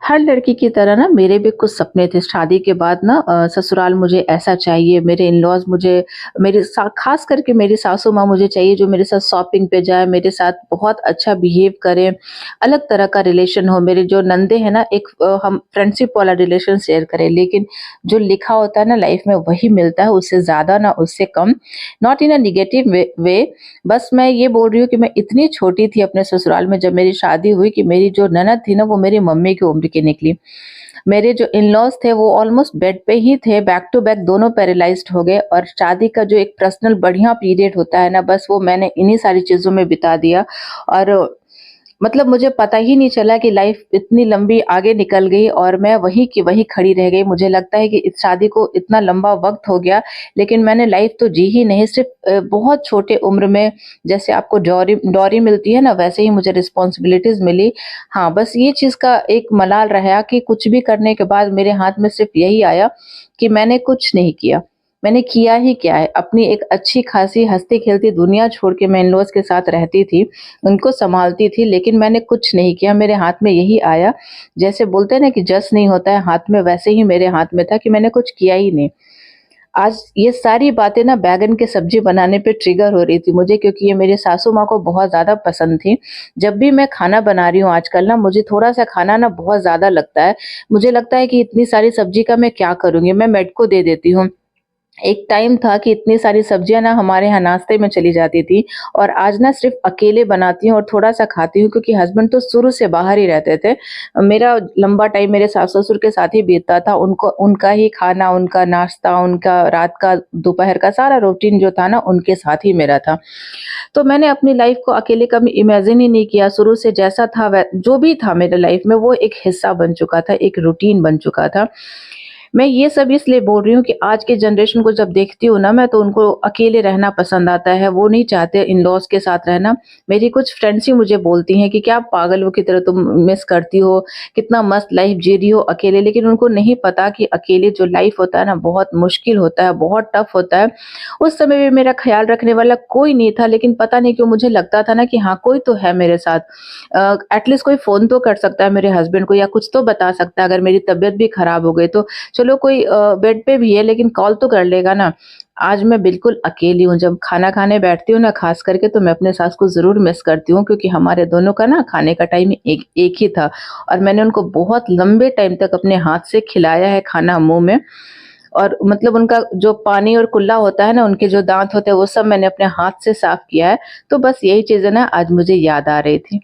हर लड़की की तरह ना मेरे भी कुछ सपने थे शादी के बाद ना ससुराल मुझे ऐसा चाहिए, मेरे इन-लॉज़ मुझे मेरे सा ख़ास करके मेरी सासू माँ मुझे चाहिए जो मेरे साथ शॉपिंग पे जाए, मेरे साथ बहुत अच्छा बिहेव करे, अलग तरह का रिलेशन हो। मेरे जो नंदे हैं ना एक हम फ्रेंडशिप वाला रिलेशन शेयर करें, लेकिन जो लिखा होता है ना लाइफ़ में वही मिलता है, उससे ज़्यादा ना उससे कम। Not in a negative way, बस मैं ये बोल रही हूँ कि मैं इतनी छोटी थी अपने ससुराल में जब मेरी शादी हुई कि मेरी जो ननद थी ना वो मेरी मम्मी की उम्र की निकली। मेरे जो इन-लॉज़ थे वो ऑलमोस्ट बेड पे ही थे, बैक टू बैक दोनों पैरालाइज़्ड हो गए और शादी का जो एक पर्सनल बढ़िया पीरियड होता है ना बस वो मैंने इन्हीं सारी चीज़ों में बिता दिया और मतलब मुझे पता ही नहीं चला कि लाइफ इतनी लंबी आगे निकल गई और मैं वहीं की वहीं खड़ी रह गई। मुझे लगता है कि इस शादी को इतना लंबा वक़्त हो गया, लेकिन मैंने लाइफ तो जी ही नहीं, सिर्फ़ बहुत छोटे उम्र में जैसे आपको डॉरी डॉरी मिलती है ना, वैसे ही मुझे रिस्पॉन्सिबिलिटीज़ मिली। हाँ, बस ये चीज़ का एक मलाल रहा कि कुछ भी करने के बाद मेरे हाथ में सिर्फ़ यही आया कि मैंने कुछ नहीं किया। मैंने किया ही क्या है? अपनी एक अच्छी-खासी हँसती-खेलती दुनिया छोड़ के मैं इन-लॉज़ के साथ रहती थी। उनको सँभालती थी, लेकिन मैंने कुछ नहीं किया, मेरे हाथ में यही आया, जैसे बोलते हैं ना कि जस नहीं होता है हाथ में, वैसे ही मेरे हाथ में था कि मैंने कुछ किया ही नहीं। आज ये सारी बातें ना बैंगन की सब्ज़ी बनाने पे ट्रिगर हो रही थी मुझे क्योंकि ये मेरे सासू माँ को बहुत ज़्यादा पसंद थी। जब भी मैं खाना बना रही हूँ आजकल ना मुझे थोड़ा-सा खाना ना बहुत ज़्यादा लगता है। मुझे लगता है कि इतनी सारी सब्ज़ी का मैं क्या करूँगी? मैं मेड को दे देती हूँ। एक टाइम था कि इतनी सारी सब्जियाँ ना हमारे यहाँ नाश्ते में चली जाती थी और आज ना सिर्फ़ अकेले बनाती हूँ और थोड़ा-सा खाती हूँ क्योंकि हस्बैंड तो शुरू से बाहर ही रहते थे। मेरा लंबा टाइम मेरे सास-ससुर के साथ ही बीतता था। उनको उनका ही खाना, उनका नाश्ता, उनका रात का, दोपहर का सारा रूटीन जो था ना उनके साथ ही मेरा था। तो मैंने अपनी लाइफ़ को अकेले कभी इमेजिन ही नहीं किया। शुरू से जैसा था वै जो भी था मेरे लाइफ़ में वो एक हिस्सा बन चुका था, एक रूटीन बन चुका था। मैं ये सब इसलिए बोल रही हूँ कि आज के जनरेशन को जब देखती हूँ ना मैं तो उनको अकेले रहना पसंद आता है, वो नहीं चाहते इन-लॉज़ के साथ रहना। मेरी कुछ फ्रेंड्स ही मुझे बोलती हैं कि क्या पागलों की तरह तुम मिस करती हो, कितना मस्त लाइफ़ जी रही हो अकेले, लेकिन उनको नहीं पता कि अकेले जो लाइफ़ होता है ना बहुत मुश्किल होता है, बहुत टफ होता है। उस समय भी मेरा ख़्याल रखने वाला कोई नहीं था, लेकिन पता नहीं क्यों मुझे लगता था ना कि हाँ, कोई तो है मेरे साथ। एटलीस्ट कोई फ़ोन तो कर सकता है मेरे हस्बैंड को या कुछ तो बता सकता है अगर मेरी तबीयत भी ख़राब हो गई तो। चलो कोई बेड पे भी है लेकिन कॉल तो कर लेगा ना। आज मैं बिल्कुल अकेली हूँ, जब खाना खाने बैठती हूँ ना ख़ास करके तो मैं अपने सास को ज़रूर मिस करती हूँ क्योंकि हमारे दोनों का ना खाने का टाइम एक एक ही था और मैंने उनको बहुत लंबे टाइम तक अपने हाथ से खिलाया है खाना मुँह में और मतलब उनका जो पानी और कुल्ला होता है ना, उनके जो दाँत होते हैं वो सब मैंने अपने हाथ से साफ़ किया है। तो बस यही चीज़ें ना आज मुझे याद आ रही थी।